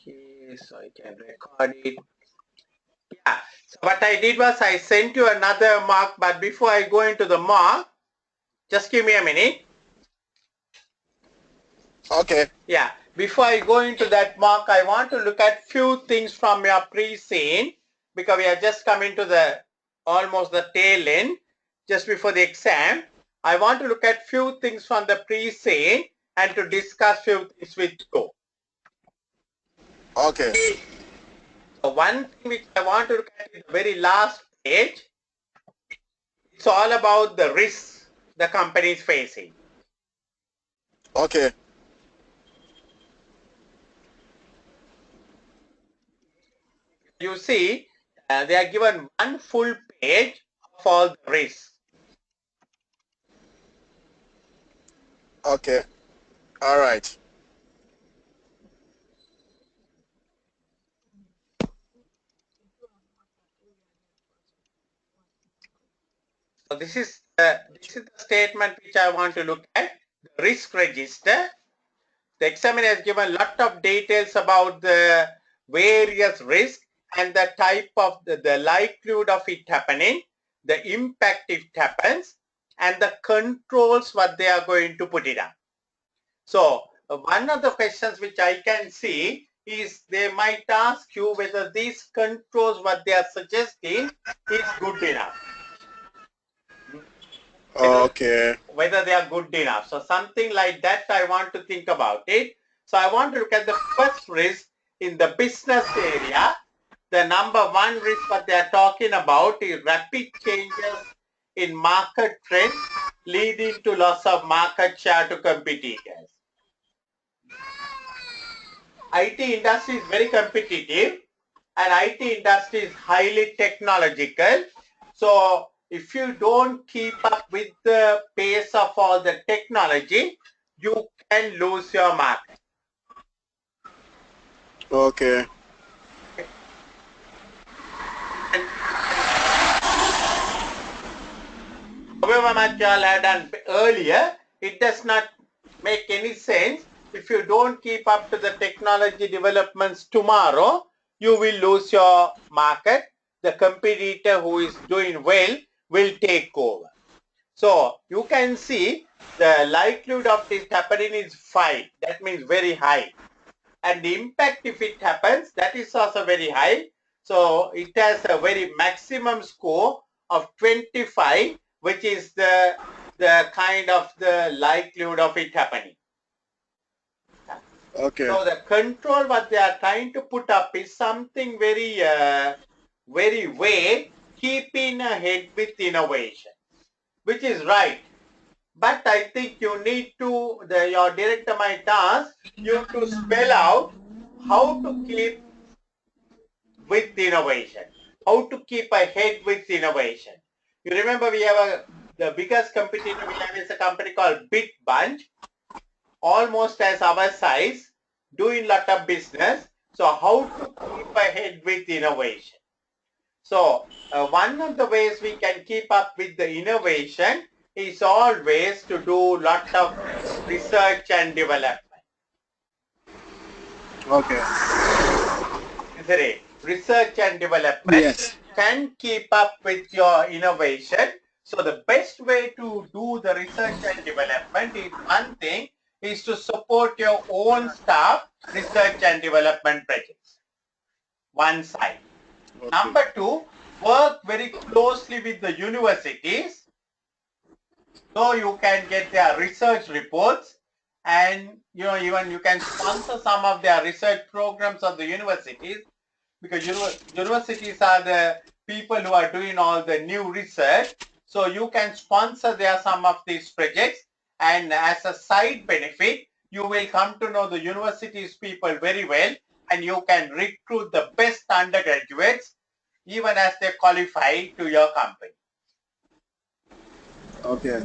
Okay, so I can record it. Yeah, so what I did was I sent you another mark, but before I go into the mark, just give me a minute. Okay. Yeah, before I go into that mark, I want to look at few things from your pre-scene because we are just coming to the almost the tail end, just before the exam. I want to look at few things from the pre-scene and to discuss few things with you. Okay. So one thing which I want to look at is the very last page. It's all about the risks the company is facing. Okay. You see, they are given one full page of all the risks. Okay. All right. So this is the statement which I want to look at, the risk register. The examiner has given a lot of details about the various risks and the type of the likelihood of it happening, the impact it happens, and the controls what they are going to put it up. So one of the questions which I can see is they might ask you whether these controls what they are suggesting is good enough. Okay. Whether they are good enough. So something like that I want to think about it. So I want to look at the first risk in the business area. The number one risk what they are talking about is rapid changes in market trends leading to loss of market share to competitors. IT industry is very competitive and IT industry is highly technological. So if you don't keep up with the pace of all the technology, you can lose your market. Okay. And however much you all have done earlier, it does not make any sense. If you don't keep up to the technology developments tomorrow, you will lose your market. The competitor who is doing well will take over. So you can see the likelihood of this happening is 5. That means very high. And the impact if it happens, that is also very high. So it has a very maximum score of 25, which is the kind of the likelihood of it happening. Okay. So the control what they are trying to put up is something very very vague, keeping ahead with innovation, which is right. But I think you need to, your director might ask you to spell out how to keep with innovation, how to keep ahead with innovation. You remember we have the biggest competitor we have is a company called BitBunch, almost as our size, doing lot of business. So how to keep ahead with innovation? So one of the ways we can keep up with the innovation is always to do lot of research and development. Okay. Isn't it? Research and development Yes. can keep up with your innovation. So the best way to do the research and development is one thing is to support your own staff research and development projects. One side. Okay. Number two, work very closely with the universities so you can get their research reports and even you can sponsor some of their research programs of the universities because universities are the people who are doing all the new research. So you can sponsor some of these projects, and as a side benefit, you will come to know the universities people very well, and you can recruit the best undergraduates even as they qualify to your company. Okay.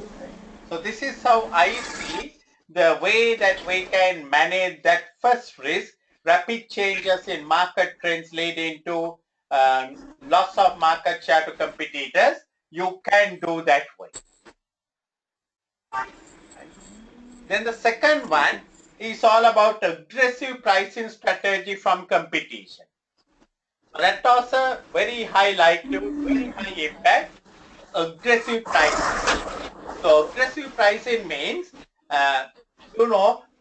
So this is how I see the way that we can manage that first risk, rapid changes in market trends leading to loss of market share to competitors. You can do that way. Then the second one, is all about aggressive pricing strategy from competition. So that was a very high likelihood, very high impact, aggressive pricing. So aggressive pricing means,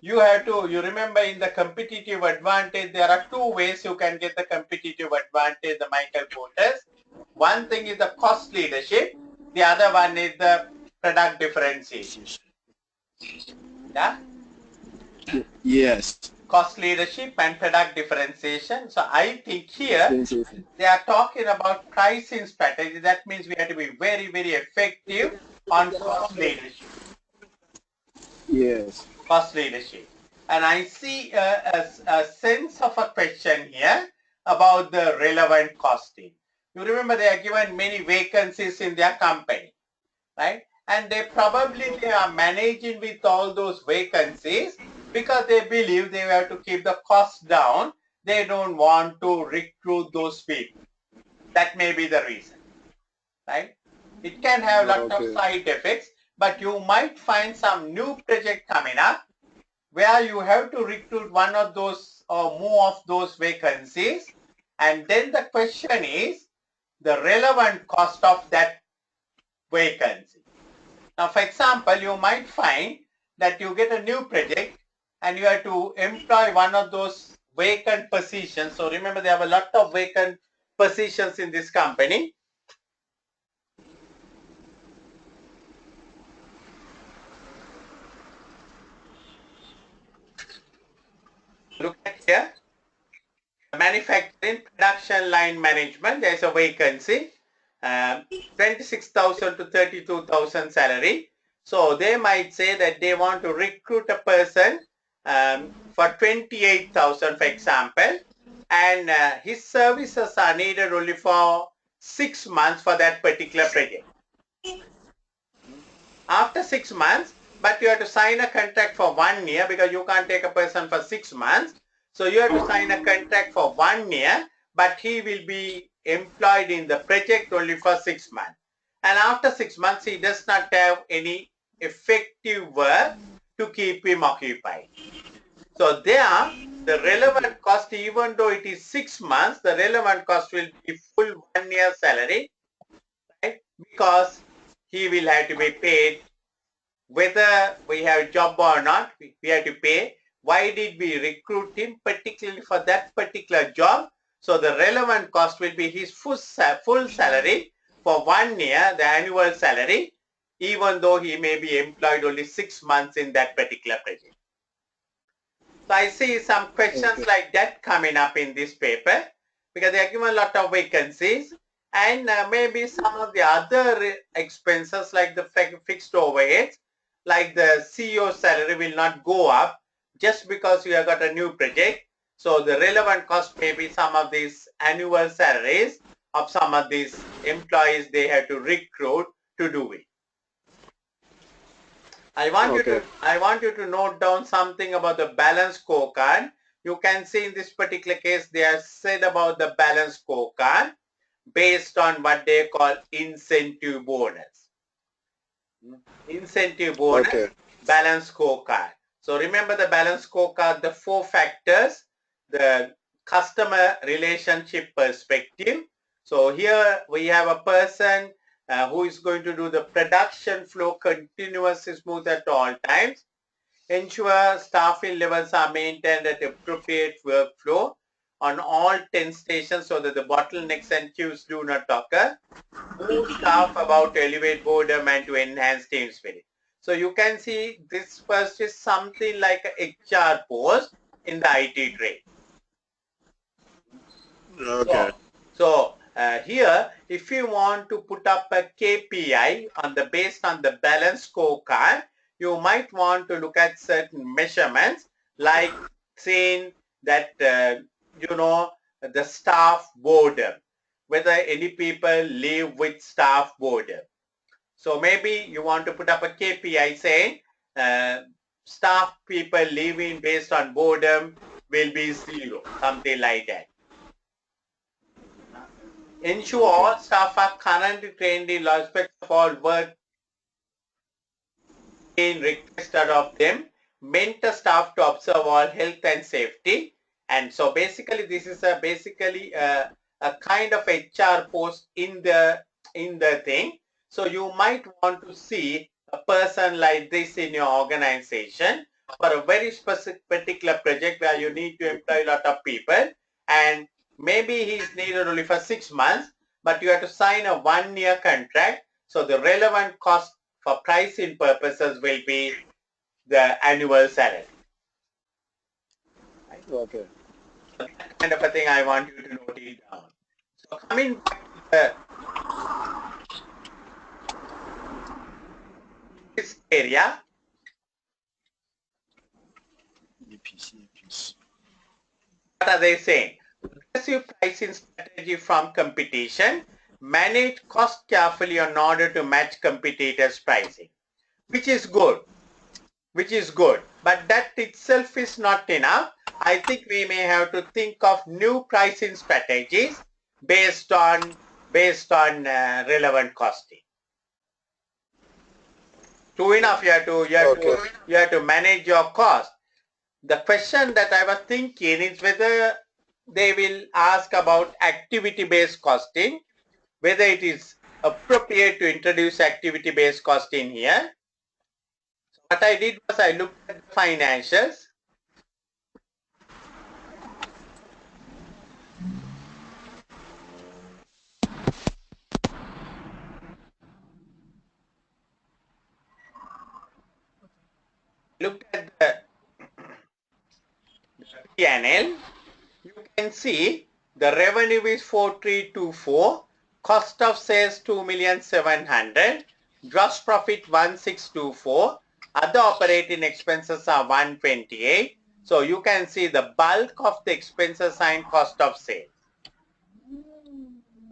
you remember in the competitive advantage, there are two ways you can get the competitive advantage, the Michael quotas. One thing is the cost leadership, the other one is the product differentiation. Yeah? Yes. Cost leadership and product differentiation. So I think here they are talking about pricing strategy. That means we have to be very, very effective on cost leadership. Yes. Cost leadership. And I see a sense of a question here about the relevant costing. You remember they are given many vacancies in their company, right? And they are managing with all those vacancies because they believe they have to keep the cost down. They don't want to recruit those people. That may be the reason, right? It can have a lot of side effects, but you might find some new project coming up where you have to recruit one of those or more of those vacancies. And then the question is the relevant cost of that vacancy. Now, for example, you might find that you get a new project and you have to employ one of those vacant positions. So remember, they have a lot of vacant positions in this company. Look at here, manufacturing production line management, there's a vacancy, 26,000 to 32,000 salary. So they might say that they want to recruit a person for 28,000, for example, and his services are needed only for 6 months for that particular project. After 6 months, but you have to sign a contract for 1 year because you can't take a person for 6 months. So you have to sign a contract for 1 year, but he will be employed in the project only for 6 months. And after 6 months, he does not have any effective work to keep him occupied. So there, the relevant cost, even though it is 6 months, the relevant cost will be full 1 year salary, right? Because he will have to be paid whether we have a job or not, we have to pay. Why did we recruit him particularly for that particular job? So the relevant cost will be his full salary for 1 year, the annual salary, even though he may be employed only 6 months in that particular project. So I see some questions like that coming up in this paper because they are given a lot of vacancies and maybe some of the other expenses like the fixed overheads, like the CEO salary will not go up just because you have got a new project. So the relevant cost may be some of these annual salaries of some of these employees they have to recruit to do it. I want you to note down something about the balance scorecard. You can see in this particular case, they have said about the balance scorecard based on what they call incentive bonus. Incentive bonus, balance scorecard. So remember the balance scorecard, the 4 factors, the customer relationship perspective. So here we have a person who is going to do the production flow continuous smooth at all times. Ensure staffing levels are maintained at appropriate workflow on all 10 stations so that the bottlenecks and queues do not occur. Move staff about to elevate boredom and to enhance team spirit. So you can see this first is something like a HR post in the IT trade. Okay. So here, if you want to put up a KPI based on the balance scorecard, you might want to look at certain measurements like saying that, the staff boredom, whether any people live with staff boredom. So maybe you want to put up a KPI saying staff people living based on boredom will be 0, something like that. Ensure all staff are currently trained in aspects of all work being requested of them mentor staff to observe all health and safety. And so basically this is a kind of HR post in the thing. So you might want to see a person like this in your organization for a very specific particular project where you need to employ a lot of people, and maybe he's needed only for 6 months, but you have to sign a 1-year contract. So the relevant cost for pricing purposes will be the annual salary. Right? Okay. So that kind of a thing I want you to note it down. So coming back to this area, what are they saying? Aggressive pricing strategy from competition. Manage cost carefully in order to match competitors' pricing, which is good. But that itself is not enough. I think we may have to think of new pricing strategies based on relevant costing. True enough, you have to manage your cost. The question that I was thinking is whether they will ask about activity-based costing, whether it is appropriate to introduce activity-based costing here. So what I did was I looked at the financials. Looked at the P&L. You can see the revenue is 4324, cost of sales 2,700,000, gross profit 1624, other operating expenses are 128. So you can see the bulk of the expenses are in cost of sales.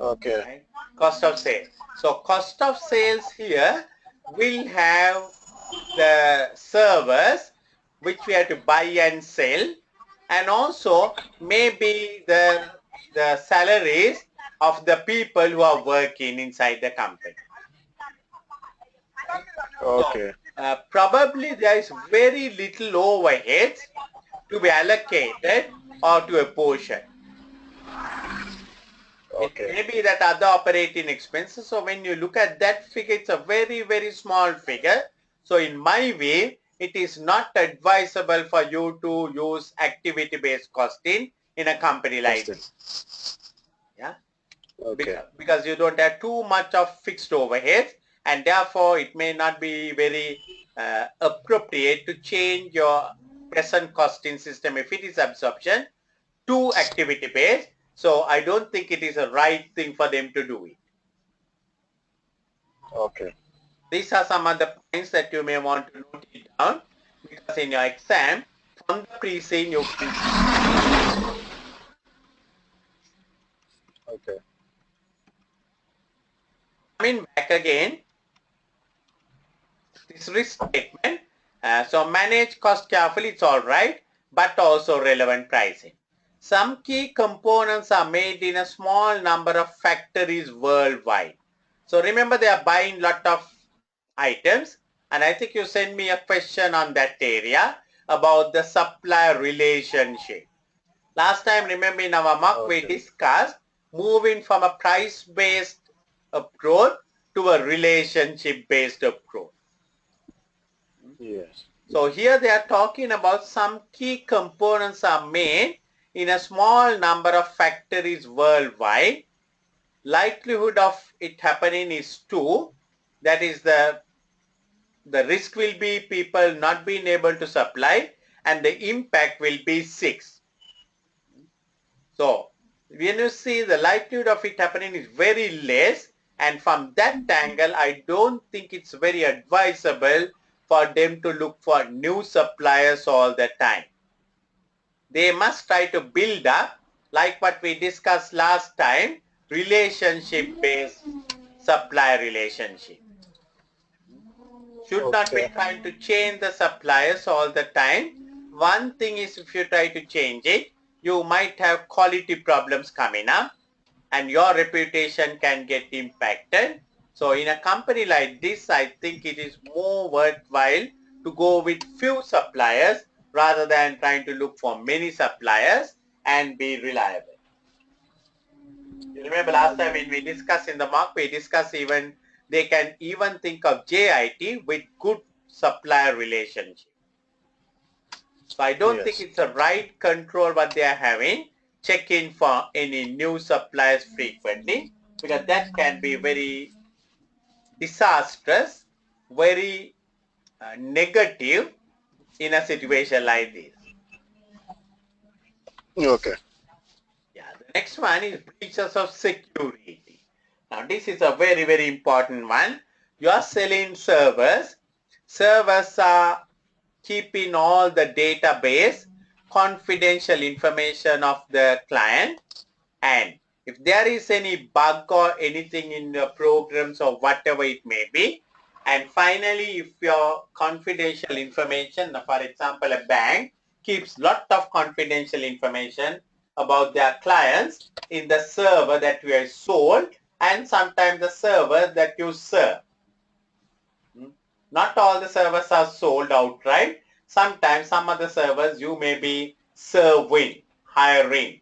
Okay. Right? Cost of sales. So cost of sales here will have the servers which we have to buy and sell, and also maybe the salaries of the people who are working inside the company. Okay. So, probably there is very little overheads to be allocated or to a portion. Okay. It may be that other operating expenses. So when you look at that figure, it's a very, very small figure. So in my view, it is not advisable for you to use activity-based costing in a company like this. Yeah. Okay. Because you don't have too much of fixed overheads, and therefore it may not be very appropriate to change your present costing system if it is absorption to activity-based. So I don't think it is a right thing for them to do it. Okay. These are some of the points that you may want to note it down, because in your exam, from the pre-scene you can. Okay. Coming back again, this risk statement. So manage cost carefully, it's all right, but also relevant pricing. Some key components are made in a small number of factories worldwide. So remember, they are buying lot of items, and I think you sent me a question on that area about the supplier relationship. Last time, remember in our mock we discussed moving from a price-based approach to a relationship-based approach. Yes. So here they are talking about some key components are made in a small number of factories worldwide. Likelihood of it happening is 2. That is the risk will be people not being able to supply, and the impact will be 6. So when you see the likelihood of it happening is very less, and from that angle I don't think it's very advisable for them to look for new suppliers all the time. They must try to build up, like what we discussed last time, relationship-based supplier relationship. Should not be trying to change the suppliers all the time. One thing is, if you try to change it, you might have quality problems coming up and your reputation can get impacted. So in a company like this, I think it is more worthwhile to go with few suppliers rather than trying to look for many suppliers and be reliable. You remember last time when we discussed in the mock, we discussed even they can even think of JIT with good supplier relationship. So I don't think Yes. it's a right control what they are having. Check in for any new suppliers frequently because that can be very disastrous, very negative in a situation like this. Okay. Yeah, the next one is breaches of security. Now this is a very, very important one. You are selling servers. Servers are keeping all the database, confidential information of the client, and if there is any bug or anything in the programs or whatever it may be, and finally if your confidential information, for example a bank keeps lot of confidential information about their clients in the server that you have sold and sometimes the server that you serve. Not all the servers are sold outright. Sometimes some of the servers you may be serving, hiring,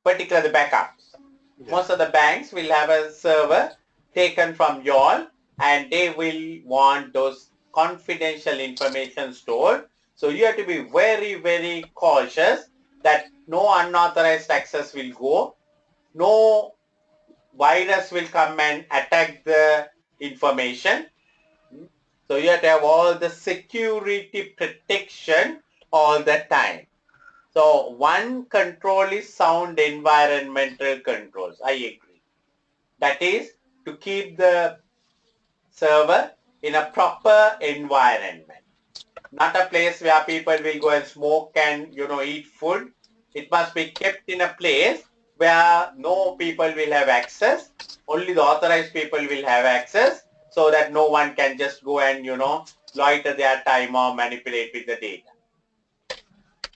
particularly the backups. Yeah. Most of the banks will have a server taken from you all and they will want those confidential information stored. So you have to be very, very cautious that no unauthorized access will go, no virus will come and attack the information. So you have to have all the security protection all the time. So one control is sound environmental controls. I agree. That is to keep the server in a proper environment. Not a place where people will go and smoke and eat food. It must be kept in a place where no people will have access. Only the authorized people will have access so that no one can just go and loiter their time or manipulate with the data.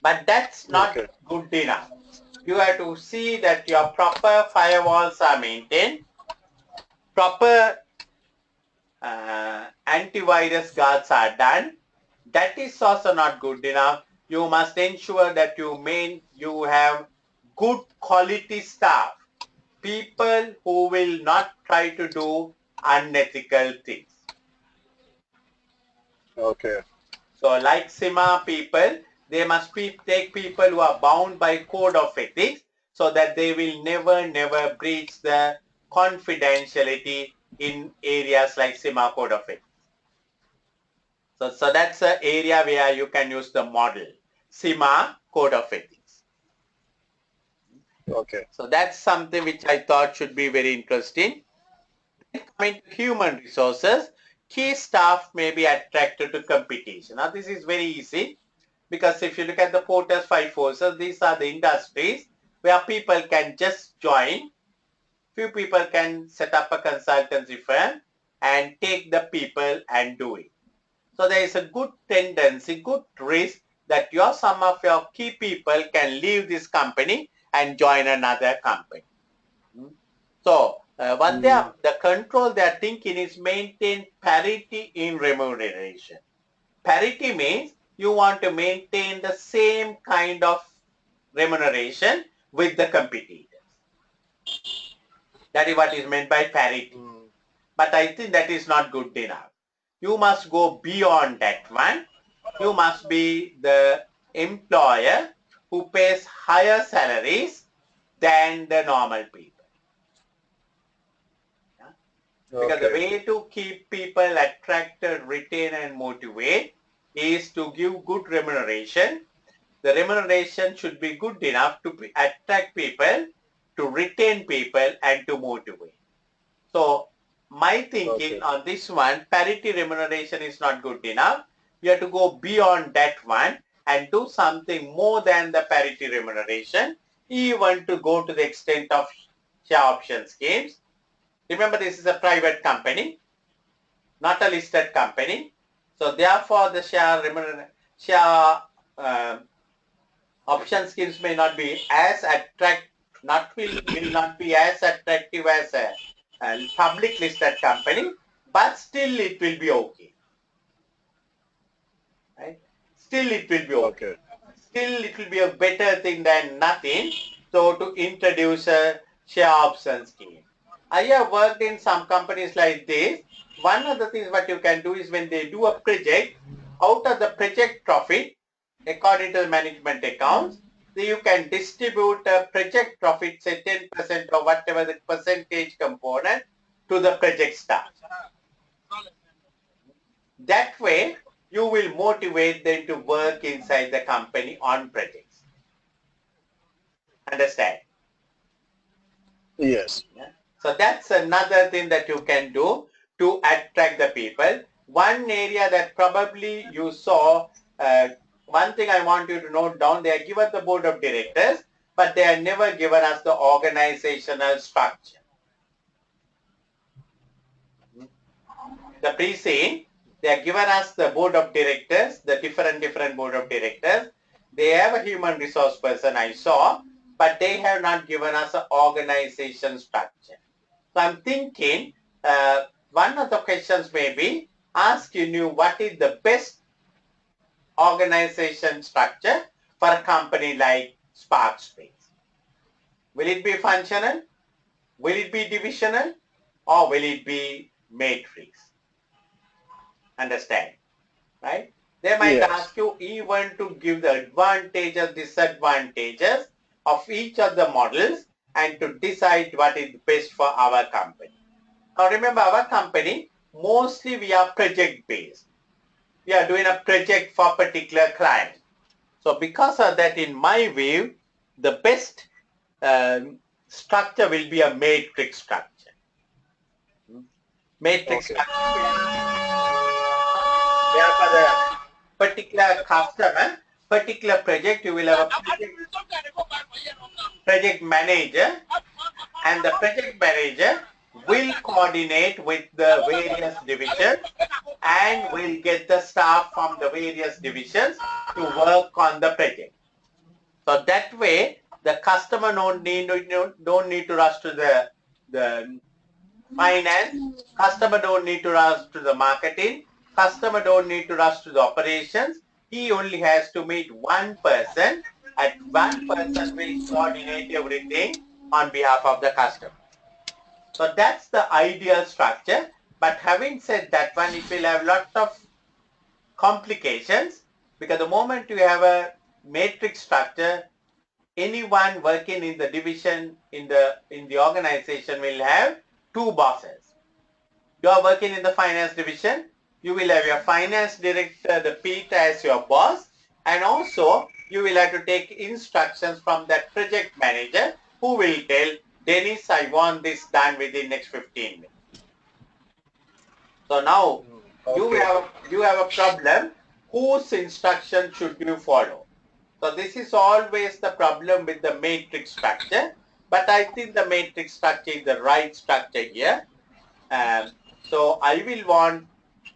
But that's not Okay. good enough. You have to see that your proper firewalls are maintained, proper antivirus guards are done. That is also not good enough. You must ensure that you have good quality staff, people who will not try to do unethical things. Okay. So like SIMA people, they must take people who are bound by code of ethics so that they will never breach the confidentiality in areas like SIMA code of ethics. So that's an area where you can use the model, SIMA code of ethics. Okay. So that's something which I thought should be very interesting. Coming to human resources, key staff may be attracted to competition. Now this is very easy because if you look at the Porter's five forces, these are the industries where people can just join. Few people can set up a consultancy firm and take the people and do it. So there is a good tendency, good risk that some of your key people can leave this company and join another company. So what the control they are thinking is maintain parity in remuneration. Parity means you want to maintain the same kind of remuneration with the competitors. That is what is meant by parity. But I think that is not good enough. You must go beyond that one. You must be the employer who pays higher salaries than the normal people. Because the Okay. way to keep people attracted, retain and motivate is to give good remuneration. The remuneration should be good enough to attract people, to retain people and to motivate. So my thinking Okay. on this one, parity remuneration is not good enough. You have to go beyond that one and do something more than the parity remuneration, even to go to the extent of share option schemes. Remember, this is a private company, not a listed company. So therefore, the share option schemes may not be as will not be as attractive as a public listed company, but still it will be okay. still it will be okay. Okay. Still it will be a better thing than nothing. So to introduce a share option scheme. I have worked in some companies like this. One of the things what you can do is when they do a project, out of the project profit, according to the management accounts, you can distribute a project profit, say 10% or whatever the percentage component to the project staff. That way, you will motivate them to work inside the company on projects. Understand? Yes. Yeah. So that's another thing that you can do to attract the people. One area that probably you saw, one thing I want you to note down, they are given the board of directors, but they are never given us the organizational structure. The pre-scene, they are given us the board of directors, the different board of directors. They have a human resource person I saw, but they have not given us an organization structure. So I'm thinking one of the questions may be asking you what is the best organization structure for a company like Sparkspace. Will it be functional? Will it be divisional? Or will it be matrix? Understand? Right? They might Yes. ask you even to give the advantages, disadvantages of each of the models and to decide what is best for our company. Now remember, our company, mostly we are project based. We are doing a project for a particular client. So because of that, in my view, the best structure will be a matrix structure. Matrix Okay. structure where for the particular customer, particular project, you will have a project manager, and the project manager will coordinate with the various divisions and will get the staff from the various divisions to work on the project. So that way, the customer don't need to rush to the finance, customer don't need to rush to the marketing, customer don't need to rush to the operations. He only has to meet one person, and one person will coordinate everything on behalf of the customer. So that's the ideal structure. But having said that one, it will have lots of complications because the moment you have a matrix structure, anyone working in the division in the organization will have two bosses. You are working in the finance division, you will have your finance director, the Peter, as your boss, and also you will have to take instructions from that project manager who will tell Dennis, I want this done within next 15 minutes. So now Okay. you have a problem. Whose instruction should you follow? So this is always the problem with the matrix structure. But I think the matrix structure is the right structure here. So I will want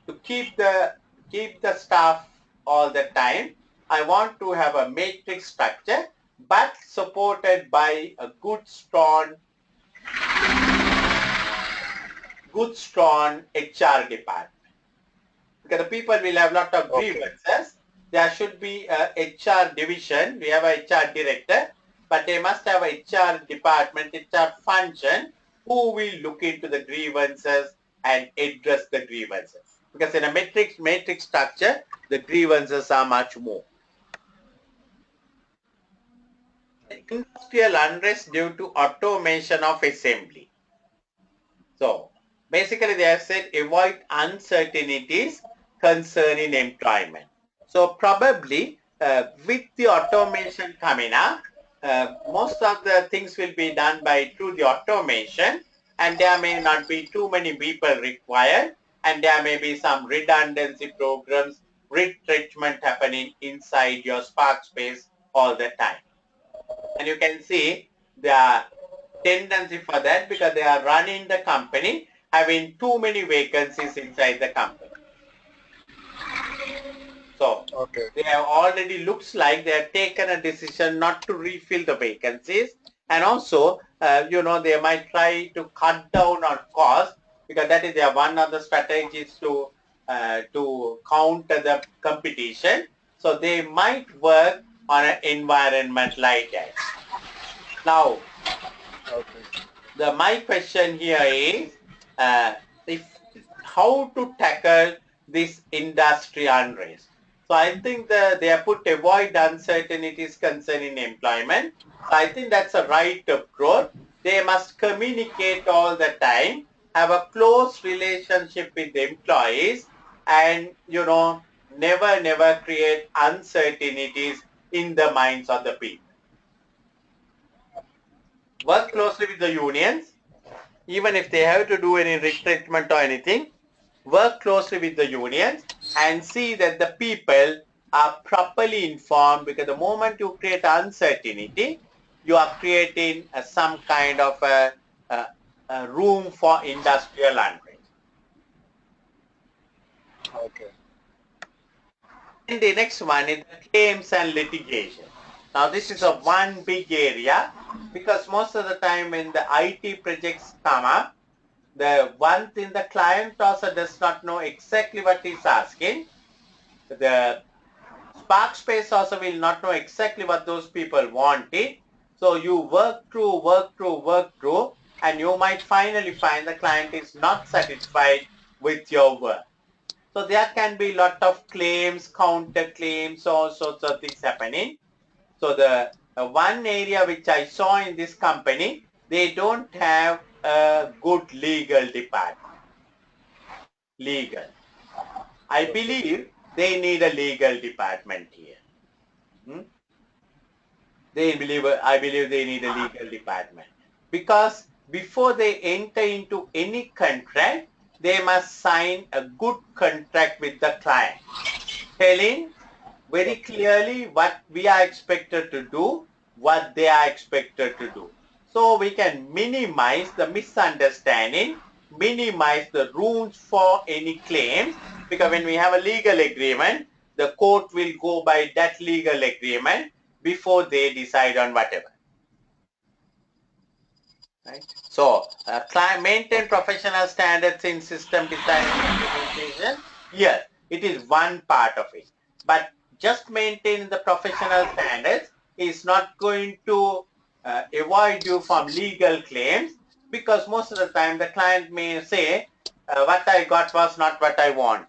to keep the staff all the time. I want to have a matrix structure, but supported by a good strong HR department. Because the people will have a lot of Okay. grievances. There should be a HR division. We have a HR director, but they must have a HR department, HR function, who will look into the grievances and address the grievances. Because in a matrix structure, the grievances are much more. Industrial unrest due to automation of assembly. So basically they have said avoid uncertainties concerning employment. So probably with the automation coming up, most of the things will be done by through the automation, and there may not be too many people required, and there may be some redundancy programs, retrenchment happening inside your Sparkspace all the time. And you can see the tendency for that because they are running the company having too many vacancies inside the company. So Okay. they have already looks like they have taken a decision not to refill the vacancies, and also they might try to cut down on cost because that is their one of the strategies to counter the competition. So they might work on an environment like that. Now, Okay. my question here is, if how to tackle this industry unrest. So I think they have put avoid uncertainties concerning employment. So I think that's a right approach. They must communicate all the time, have a close relationship with the employees, and never create uncertainties in the minds of the people. Work closely with the unions, even if they have to do any retrenchment or anything, work closely with the unions and see that the people are properly informed, because the moment you create uncertainty, you are creating some kind of a room for industrial unrest. Okay. And the next one is the claims and litigation. Now this is a one big area, because most of the time when the IT projects come up, the one thing the client also does not know exactly what he's asking. The Spark Space also will not know exactly what those people wanted. So you work through, and you might finally find the client is not satisfied with your work. So there can be a lot of claims, counter claims, all sorts of things happening. So the one area which I saw in this company, they don't have a good legal department. Legal. I believe they need a legal department here. I believe they need a legal department, because before they enter into any contract, they must sign a good contract with the client, telling very clearly what we are expected to do, what they are expected to do. So we can minimize the misunderstanding, minimize the rooms for any claims, because when we have a legal agreement, the court will go by that legal agreement before they decide on whatever. Right? So, maintain professional standards in system design and implementation. Yes, it is one part of it. But just maintaining the professional standards is not going to avoid you from legal claims, because most of the time the client may say, what I got was not what I want.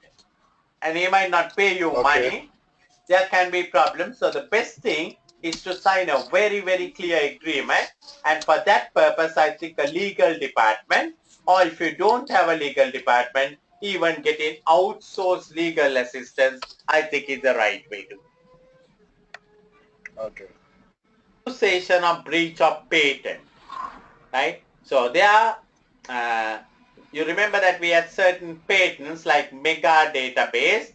And he might not pay you money. There can be problems. So the best thing is to sign a very clear agreement. And for that purpose, I think a legal department, or if you don't have a legal department, even getting outsourced legal assistance, I think is the right way to go. Okay. Accusation of breach of patent, right? So there are, you remember that we had certain patents like mega base.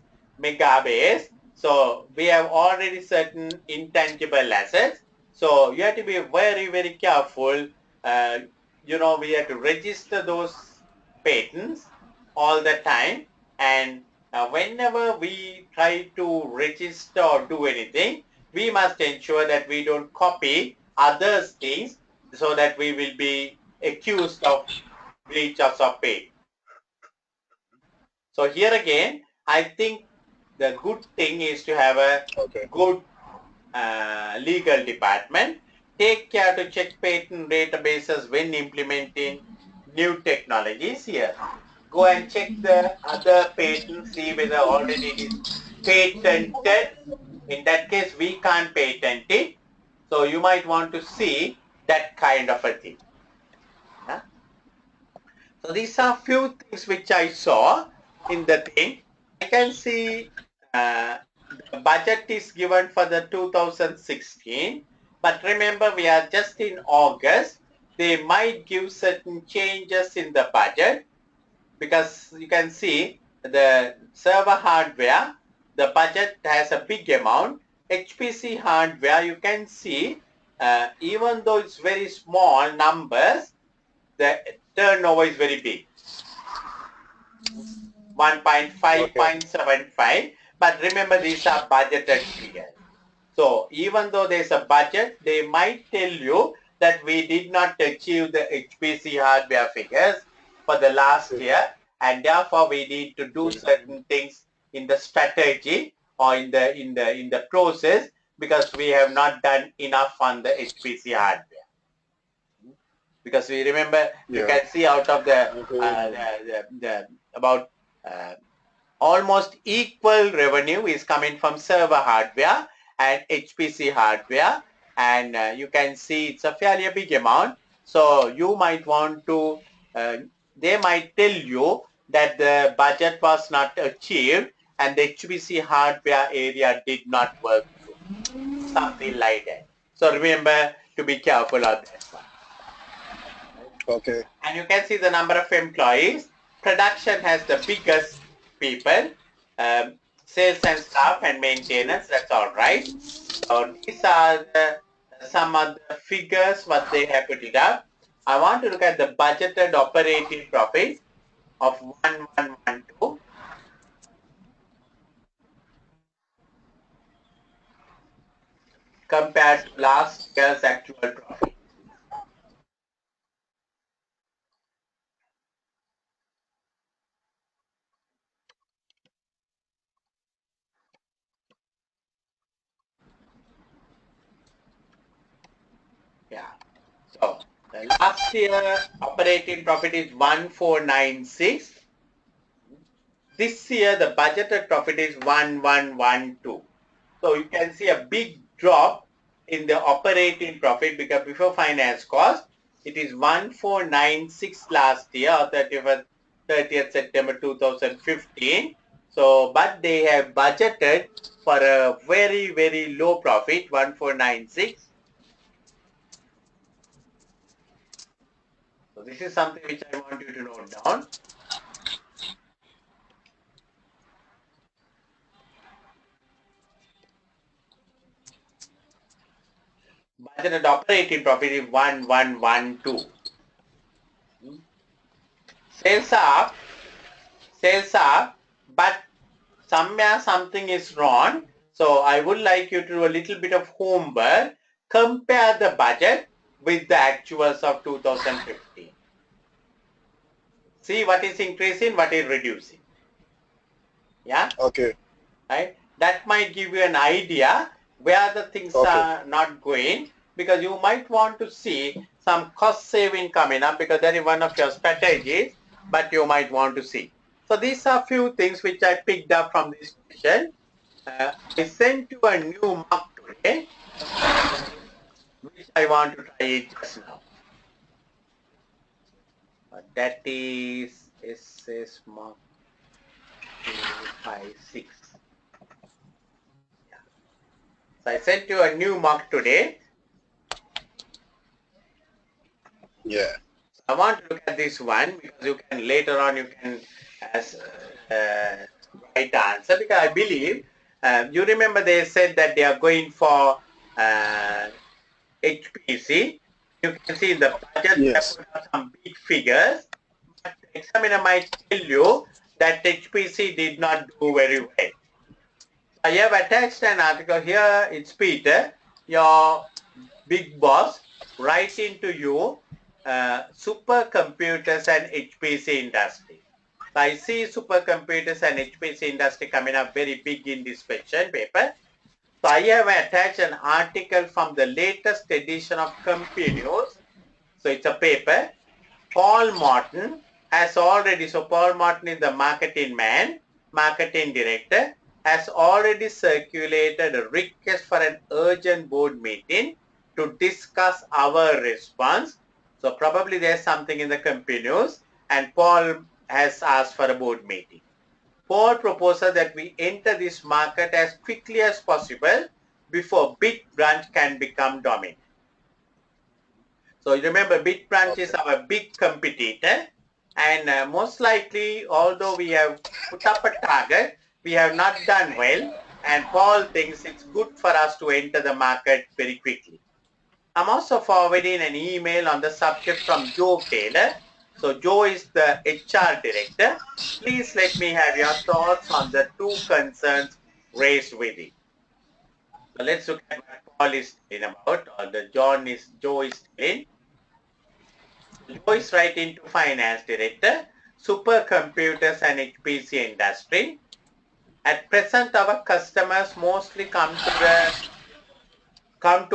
So we have already certain intangible assets. So you have to be very careful. We have to register those patents all the time. And whenever we try to register or do anything, we must ensure that we don't copy others' things, so that we will be accused of breach of patent. So here again, I think the good thing is to have a good legal department. Take care to check patent databases when implementing new technologies here. Go and check the other patents, see whether already it is patented. In that case, we can't patent it. So you might want to see that kind of a thing. Huh? So these are few things which I saw in the thing. I can see the budget is given for the 2016, but remember we are just in August. They might give certain changes in the budget, because you can see the server hardware, the budget has a big amount. HPC hardware, you can see, even though it's very small numbers, the turnover is very big, 1.5.75. But remember, these are budgeted figures. So even though there's a budget, they might tell you that we did not achieve the HPC hardware figures for the last year, and therefore we need to do certain things in the strategy or in the process, because we have not done enough on the HPC hardware. Because we remember, you Yeah. can see out of the about almost equal revenue is coming from server hardware and HPC hardware, and you can see it's a fairly big amount. So you might want to, they might tell you that the budget was not achieved and the HPC hardware area did not work through, something like that. So remember to be careful of that one. Okay. And you can see the number of employees. Production has the biggest people, sales and staff and maintenance, that's all right. So these are some of the figures what they have put it up. I want to look at the budgeted operating profit of 1112 compared to last year's actual profit. Yeah. So the last year operating profit is 1496. This year the budgeted profit is 1112. So you can see a big drop in the operating profit, because before finance cost, it is 1496 last year, or 30th September 2015. So, but they have budgeted for a very, very low profit, 1496. So this is something which I want you to note down. Budgeted operating profit is 1112. Sales are, but somewhere something is wrong. So I would like you to do a little bit of homework. Compare the budget with the actuals of 2015. See what is increasing, what is reducing. Yeah? Okay. Right? That might give you an idea where the things are not going, because you might want to see some cost saving coming up, because that is one of your strategies, but you might want to see. So these are few things which I picked up from this question. I sent you a new mark today, which I want to try it just now. That is SS Mark 256. Yeah. So I sent you a new mark today. Yeah. I want to look at this one, because you can later on you can write the answer, because I believe you remember they said that they are going for HPC. You can see in the budget Yes. they put up some big figures, but the examiner might tell you that HPC did not do very well. I have attached an article here. It's Peter, your big boss, writing to you, supercomputers and HPC industry. So I see supercomputers and HPC industry coming up very big in this question paper. So I have attached an article from the latest edition of CompuNews. So it's a paper. Paul Morton has already, so Paul Morton is the marketing man, marketing director, has already circulated a request for an urgent board meeting to discuss our response. So probably there's something in the CompuNews, and Paul has asked for a board meeting. Paul proposes that we enter this market as quickly as possible before BitBranch can become dominant. So remember, BitBranch is our big competitor, and most likely, although we have put up a target, we have not done well, and Paul thinks it's good for us to enter the market very quickly. I'm also forwarding an email on the subject from Joe Taylor. So Joe is the HR director. Please let me have your thoughts on the two concerns raised with it. So let's look at what Paul is telling about, or the Joe is telling. Joe is writing to finance director, supercomputers and HPC industry. At present, our customers mostly come to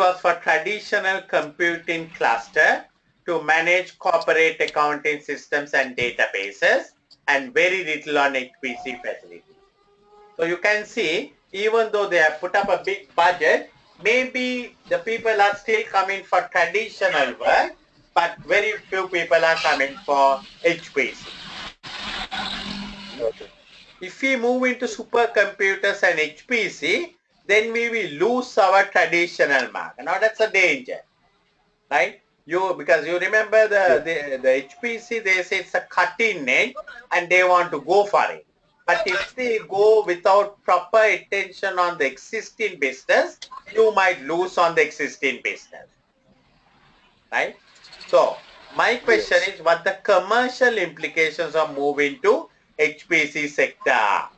us for traditional computing cluster to manage corporate accounting systems and databases, and very little on HPC facilities. So you can see, even though they have put up a big budget, maybe the people are still coming for traditional work, but very few people are coming for HPC. Okay. If we move into supercomputers and HPC, then we will lose our traditional market. Now that's a danger, right? Because you remember the HPC, they say it's a cutting edge and they want to go for it. But if they go without proper attention on the existing business, you might lose on the existing business, right? So my question Yes. is what the commercial implications of moving to HPC sector are.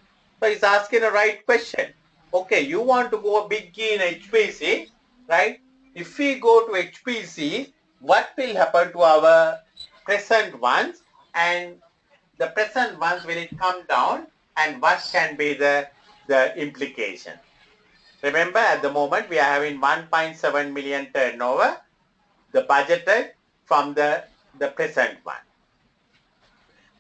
So he's asking a right question. Okay, you want to go big in HPC, right? If we go to HPC, what will happen to our present ones, and the present ones, will it come down, and what can be the implication? Remember, at the moment we are having 1.7 million turnover, the budgeted from the present one.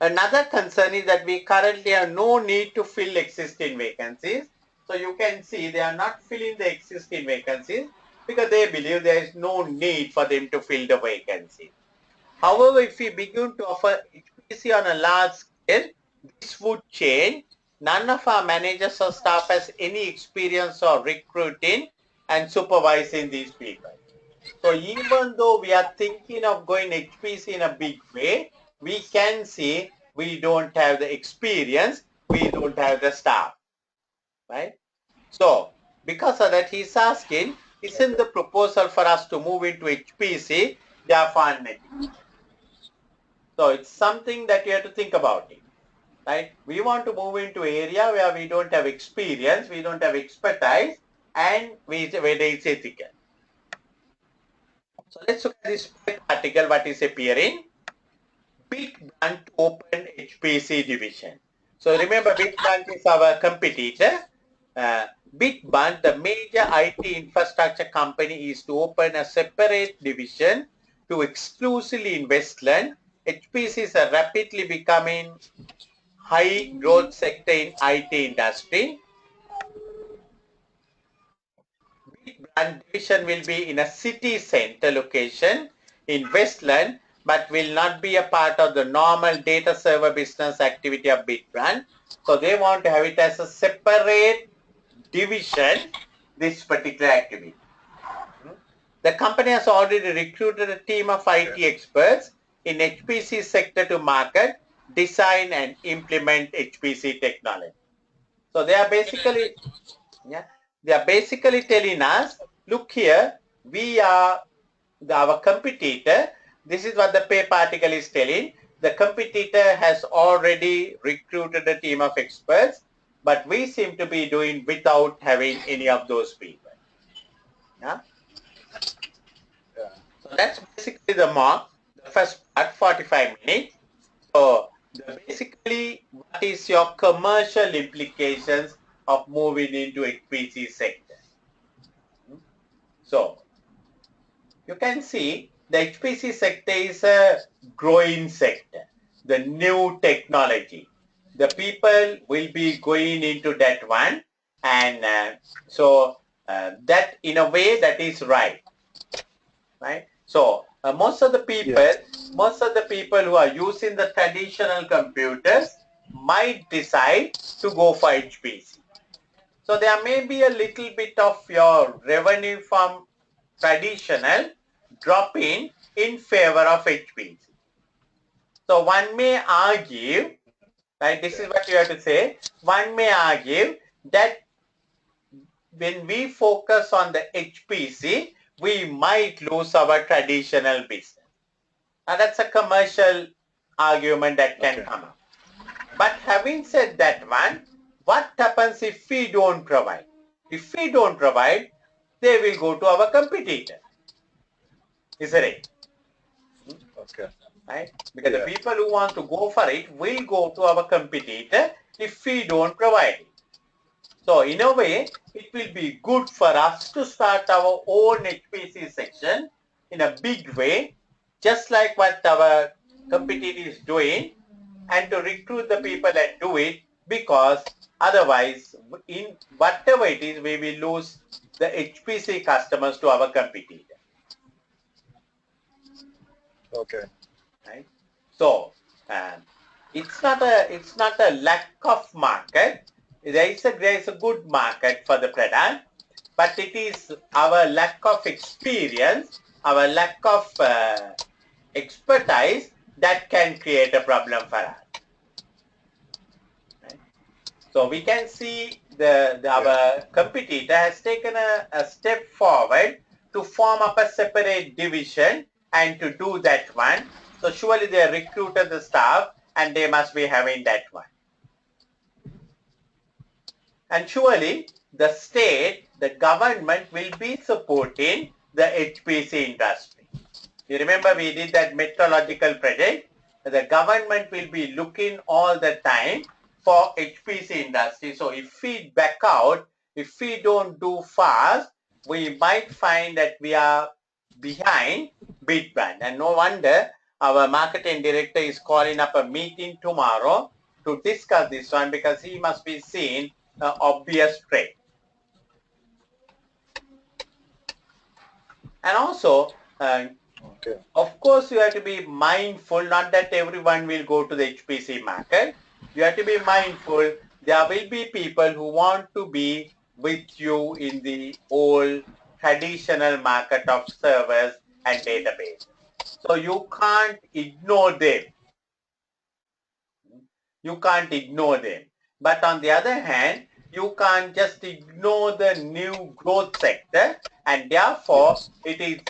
Another concern is that we currently have no need to fill existing vacancies. So you can see they are not filling the existing vacancies because they believe there is no need for them to fill the vacancies. However, if we begin to offer HPC on a large scale, this would change. None of our managers or staff has any experience of recruiting and supervising these people. So even though we are thinking of going HPC in a big way, we can see we don't have the experience, we don't have the staff, right? So because of that, he's asking, isn't the proposal for us to move into HPC therefore negative? So it's something that you have to think about it, right? We want to move into area where we don't have experience, we don't have expertise, and whether it's ethical. So let's look at this article, what is appearing. Bitbranch to open HPC division. So remember, Bitbranch is our competitor. Bitbranch, the major IT infrastructure company, is to open a separate division to exclusively in Westland. HPC is a rapidly becoming high growth sector in IT industry. Bitbranch division will be in a city center location in Westland, but will not be a part of the normal data server business activity of Bitbranch. So they want to have it as a separate division, this particular activity. The company has already recruited a team of IT experts in HPC sector to market, design and implement HPC technology. So they are basically, they are basically telling us, look here, we are our competitor. This is what the paper article is telling. The competitor has already recruited a team of experts, but we seem to be doing without having any of those people. Yeah. So that's basically the mark. The first part, 45 minutes. So basically, what is your commercial implications of moving into HPC sector? So you can see the HPC sector is a growing sector, the new technology. The people will be going into that one, and that in a way that is right. So most of the people who are using the traditional computers might decide to go for HPC. So there may be a little bit of your revenue from traditional dropping in favor of HPC. So one may argue, right, this is what you have to say, one may argue that when we focus on the HPC, we might lose our traditional business. Now that's a commercial argument that can come up. But having said that one, what happens if we don't provide? If we don't provide, they will go to our competitor. Isn't it? Okay. Right? Because the people who want to go for it will go to our competitor if we don't provide it. So in a way, it will be good for us to start our own HPC section in a big way, just like what our competitor is doing, and to recruit the people and do it, because otherwise, in whatever it is, we will lose the HPC customers to our competitor. Okay. Right? So it's not a lack of market. There is a good market for the product, but it is our lack of experience, our lack of expertise that can create a problem for us. Right? So we can see our competitor has taken a step forward to form up a separate division and to do that one. So surely they recruited the staff and they must be having that one. And surely the state, the government will be supporting the HPC industry. You remember we did that meteorological project. The government will be looking all the time for HPC industry. So if we back out, if we don't do fast, we might find that we are behind Bitband. And no wonder our marketing director is calling up a meeting tomorrow to discuss this one, because he must be seeing an obvious trend. And also, of course, you have to be mindful, not that everyone will go to the HPC market. You have to be mindful, there will be people who want to be with you in the old traditional market of servers and databases. So you can't ignore them. You can't ignore them. But on the other hand, you can't just ignore the new growth sector, and therefore it is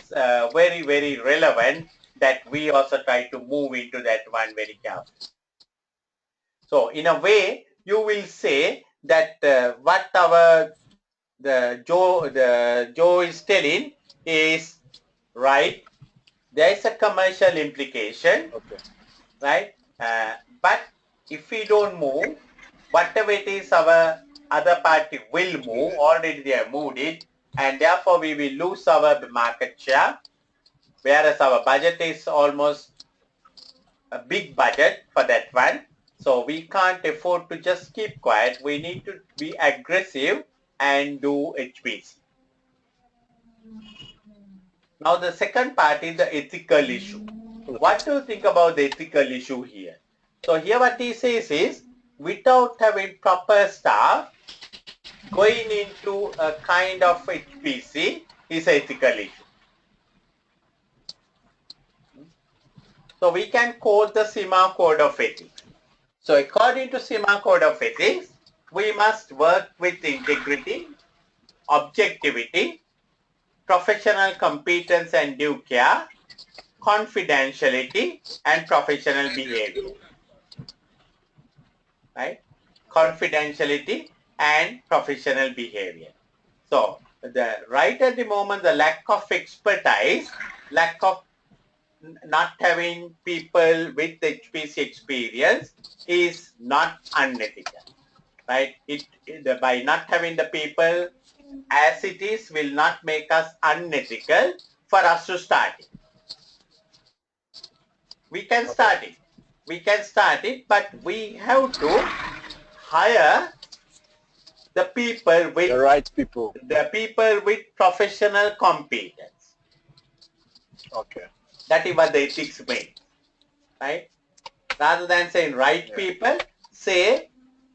very, very relevant that we also try to move into that one very carefully. So in a way, you will say that what Joe is telling is right. There is a commercial implication, right? But if we don't move, whatever it is, our other party will move. Already they have moved it, and therefore we will lose our market share, whereas our budget is almost a big budget for that one. So we can't afford to just keep quiet. We need to be aggressive and do HPC. Now the second part is the ethical issue. What do you think about the ethical issue here? So here what he says is, without having proper staff, going into a kind of HPC is an ethical issue. So we can quote the CIMA Code of Ethics. So according to CIMA Code of Ethics, we must work with integrity, objectivity, professional competence and due care, confidentiality, and professional behavior. Right? Confidentiality and professional behavior. So right at the moment, the lack of expertise, lack of not having people with HPC experience is not unethical, right? By not having the people as it is will not make us unethical for us to start it. We can start it. We can start it, but we have to hire the people with the right people. The people with professional competence. Okay. That is what the ethics means, right? Rather than saying right people, say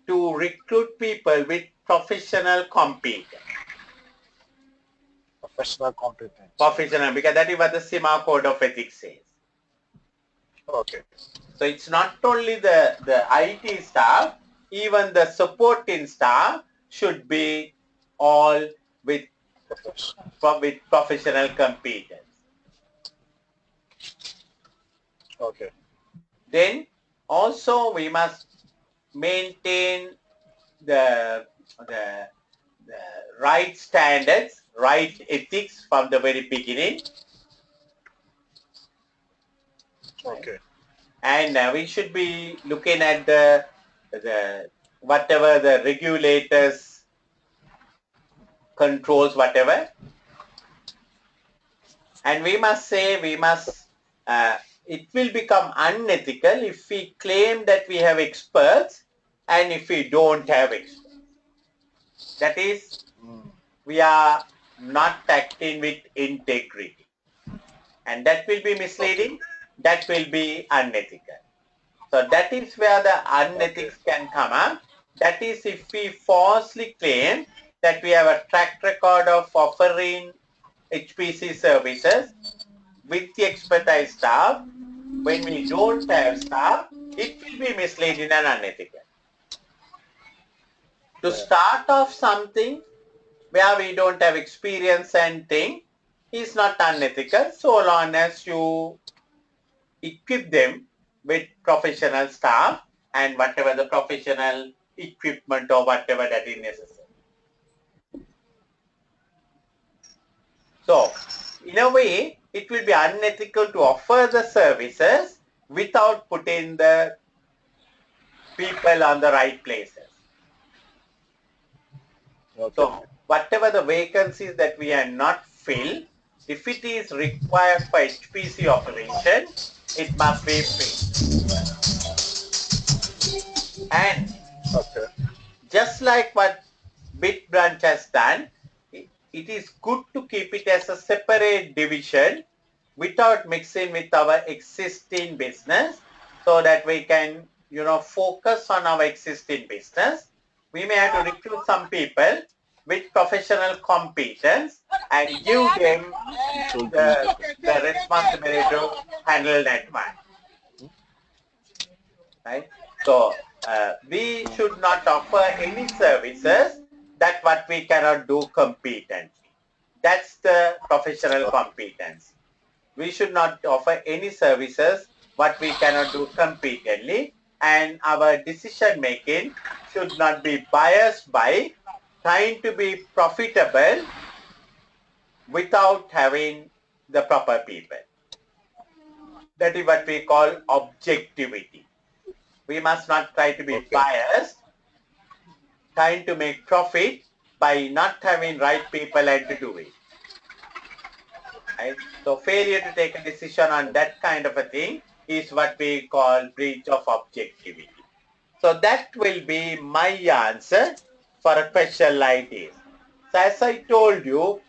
to recruit people with professional competence. Professional competence. Professional, because that is what the CIMA Code of Ethics says. Okay. So it's not only the IT staff, even the supporting staff should be all with professional competence. Okay. Then also we must maintain the right standards, right ethics from the very beginning. Okay. And we should be looking at the whatever the regulators controls, whatever. And we must say, it will become unethical if we claim that we have experts and if we don't have experts. That is, we are not acting with integrity. And that will be misleading, that will be unethical. So that is where the unethics can come up. That is if we falsely claim that we have a track record of offering HPC services with the expertise staff. When we don't have staff, it will be misleading and unethical. To start off something where we don't have experience and thing is not unethical so long as you equip them with professional staff and whatever the professional equipment or whatever that is necessary. So, in a way, it will be unethical to offer the services without putting the people on the right places. Okay. So, whatever the vacancies that we are not filled, if it is required for HPC operation, it must be filled. And just like what BitBranch has done, it is good to keep it as a separate division without mixing with our existing business so that we can, focus on our existing business. We may have to recruit some people with professional competence and give them the responsibility to handle that one. Right? So we should not offer any services that what we cannot do competently. That's the professional competence. We should not offer any services what we cannot do competently, and our decision making should not be biased by trying to be profitable without having the proper people. That is what we call objectivity. We must not try to be biased, trying to make profit by not having right people and to do it. Right? So failure to take a decision on that kind of a thing is what we call breach of objectivity. So that will be my answer for a question like this. So as I told you,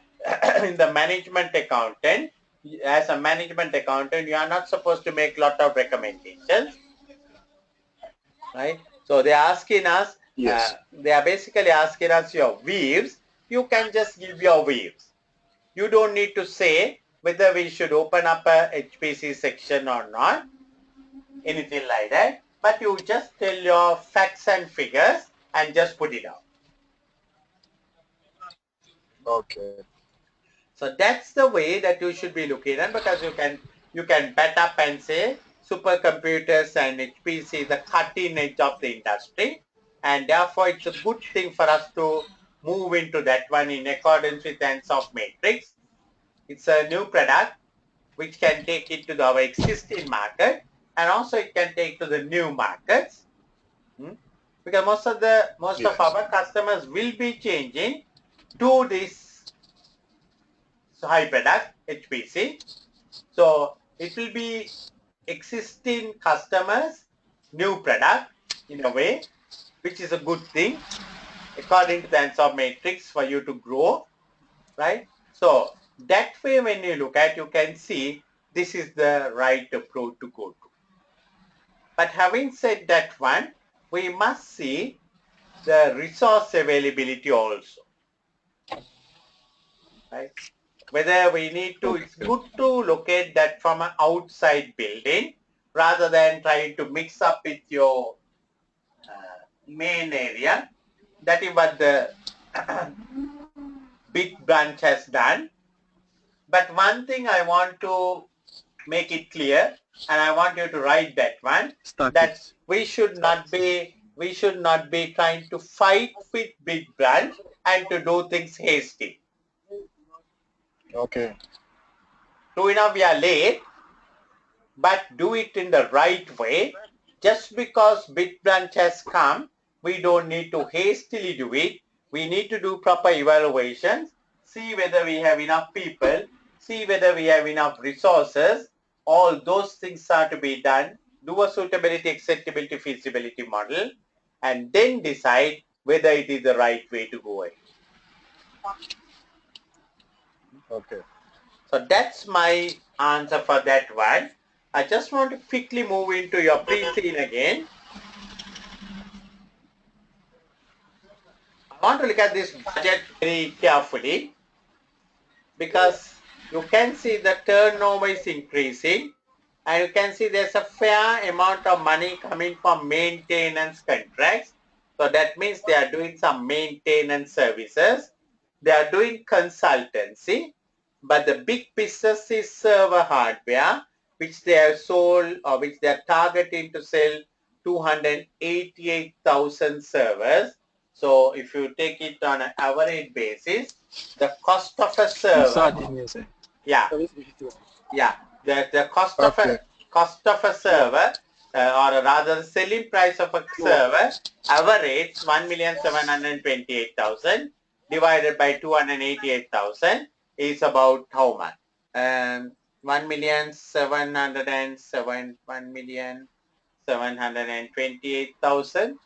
in the management accountant, as a management accountant, you are not supposed to make a lot of recommendations. Right? So they are asking us, they are basically asking us your views. You can just give your views. You don't need to say whether we should open up a HPC section or not, anything like that. But you just tell your facts and figures and just put it out. Okay. So that's the way that you should be looking at, because you can bet up and say supercomputers and HPC is the cutting edge of the industry, and therefore it's a good thing for us to move into that one in accordance with Ansoff Matrix. It's a new product which can take it to our existing market, and also it can take to the new markets. Because most of our customers will be changing to this high product HPC. So it will be existing customers, new product in a way, which is a good thing according to the Ansoff Matrix for you to grow, right? So that way when you look at, you can see this is the right approach to go to. But having said that one, we must see the resource availability also, right? Whether we need to, it's good to locate that from an outside building rather than trying to mix up with your main area. That is what the BitBranch has done. But one thing I want to make it clear, and I want you to write that one, that we should not be trying to fight with BitBranch and to do things hasty. Okay. True enough, we are late, but do it in the right way. Just because BitBranch has come, we don't need to hastily do it. We need to do proper evaluations, see whether we have enough people, see whether we have enough resources. All those things are to be done. Do a suitability, acceptability, feasibility model, and then decide whether it is the right way to go ahead. Okay. So that's my answer for that one. I just want to quickly move into your pre-scene again. I want to look at this budget very carefully because you can see the turnover is increasing and you can see there's a fair amount of money coming from maintenance contracts. So that means they are doing some maintenance services. They are doing consultancy, but the big business is server hardware, which they have sold or which they are targeting to sell 288,000 servers. So if you take it on an average basis, the cost of a server, yeah, the cost of Okay. a server, or rather the selling price of a server, average 1,728,000 divided by 288,000 is about how much? 1,728,000.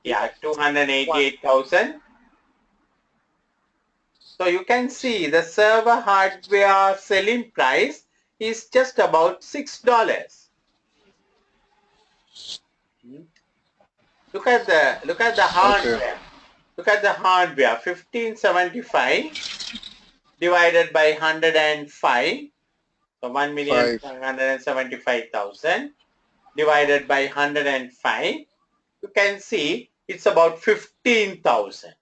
Yeah, 288,000. So you can see the server hardware selling price is just about $6. Look at the hardware. Okay. Look at the hardware. 1575 divided by 105. So 1,775,000 divided by 105. You can see it's about 15,000.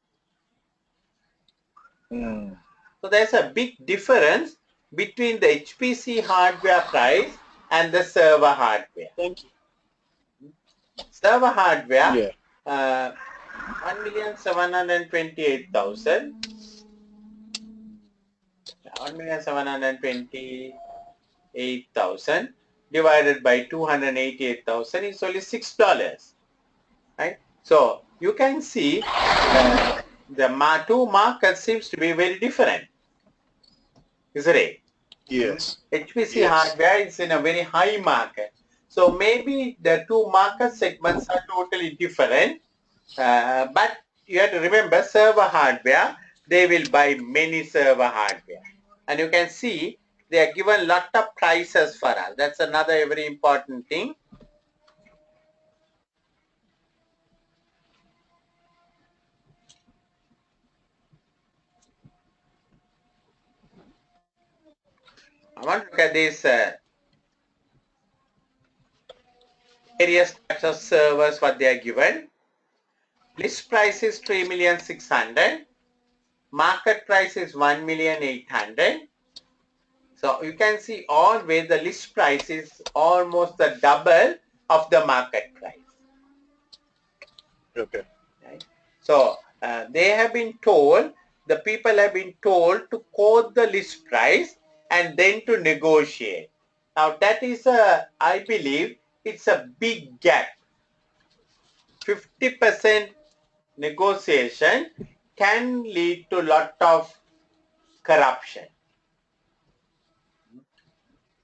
So there's a big difference between the HPC hardware price and the server hardware. Thank you. Server hardware, Yeah. 1,728,000. 1,728,000 divided by 288,000 is only $6. Right? So you can see the two markets seems to be very different, isn't it? Yes. HPC Yes. hardware is in a very high market. So maybe the two market segments are totally different. But you have to remember server hardware, they will buy many server hardware. And you can see they are given lot of prices for us. That's another very important thing. I want to look at these various types of servers, what they are given. List price is 3,600,000. Market price is 1,800,000. So you can see always the list price is almost the double of the market price. Okay. Right? So they have been told, the people have been told to quote the list price and then to negotiate. Now that is I believe it's a big gap. 50% negotiation can lead to a lot of corruption.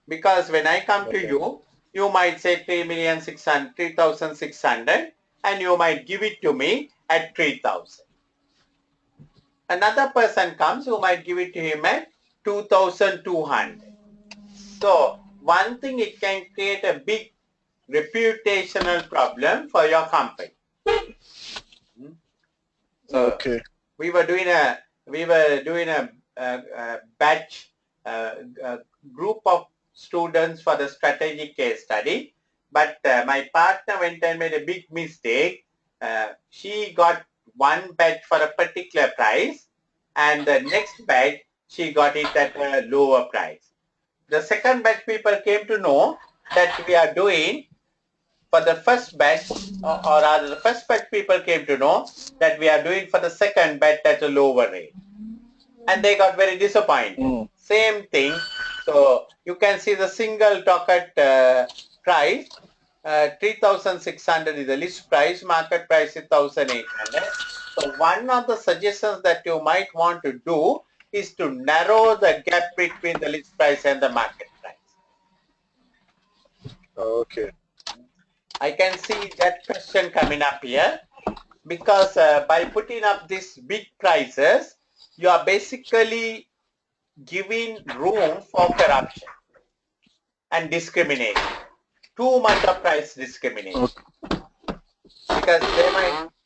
Because when I come to you, you might say 3,600,000 and you might give it to me at 3,000. Another person comes, you might give it to him at 2,200. So one thing, it can create a big reputational problem for your company. So Okay. we were doing a batch group of students for the strategic case study, but my partner went and made a big mistake. She got one batch for a particular price, and the next batch she got it at a lower price. The second batch people came to know that we are doing for the first batch, or rather the first batch people came to know that we are doing for the second batch at a lower rate. And they got very disappointed. Same thing. So you can see the single docket price 3,600 is the list price, market price is 1,800. So one of the suggestions that you might want to do is to narrow the gap between the list price and the market price. Okay. I can see that question coming up here because by putting up these big prices, you are basically giving room for corruption and discrimination. Too much of price discrimination. Okay. Because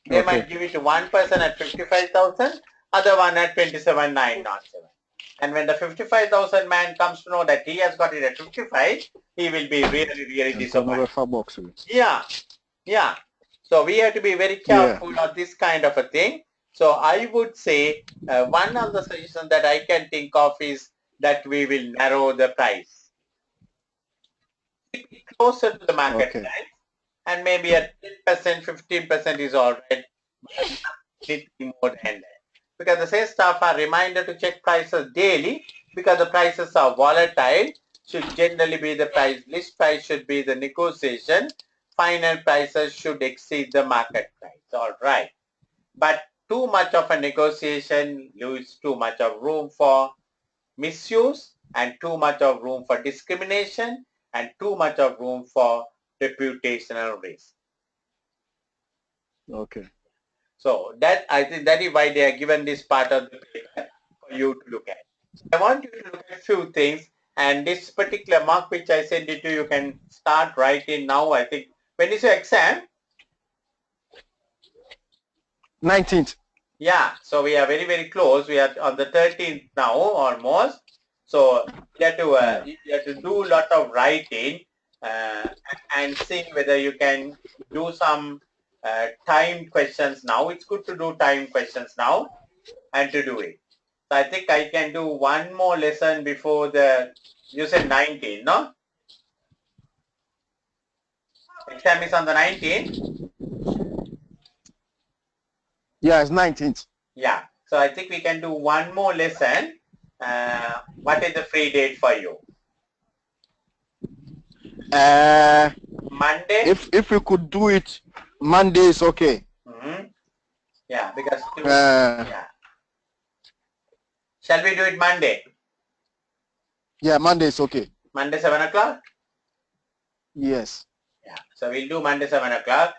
they might give it to one person at 55,000, other one at 27,907. And when the 55,000 man comes to know that he has got it at 55, he will be really disappointed. Yeah, yeah. So we have to be very careful of this kind of a thing. So I would say one of the suggestions that I can think of is that we will narrow the price. Keep it closer to the market price, and maybe at 10%, 15% is all right, but little more than that. Because the sales staff are reminded to check prices daily because the prices are volatile. Should generally be the price. List price should be the negotiation. Final prices should exceed the market price. All right. But too much of a negotiation leaves too much of room for misuse and too much of room for discrimination and too much of room for reputational risk. Okay. So that I think that is why they are given this part of the paper for you to look at. I want you to look at a few things, and this particular mark which I sent it to you can start writing now. I think when is your exam? 19th. Yeah, so we are very close. We are on the 13th now almost. So you have to do a lot of writing and see whether you can do some timed questions now. It's good to do timed questions now and to do it. So I think I can do one more lesson before you said 19, no? Exam is on the 19th? Yeah, it's 19th. Yeah. So I think we can do one more lesson. What is the free date for you? Monday? If we could do it Monday is okay. Yeah, because yeah. Shall we do it Monday? Yeah, Monday is okay. Monday 7 o'clock? Yes. Yeah. So we'll do Monday 7 o'clock.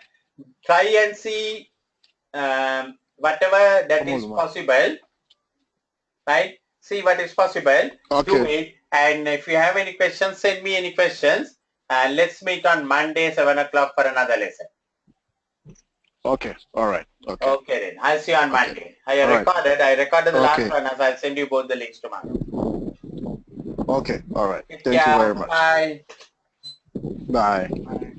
Try and see whatever that is possible. Right? See what is possible. Okay. Do it. And if you have any questions, send me any questions. And let's meet on Monday 7 o'clock for another lesson. Okay. All right. Okay. Okay then. I'll see you on Monday. I recorded the last one, as I'll send you both the links tomorrow. Okay. All right. Thank you very much. Bye. Bye.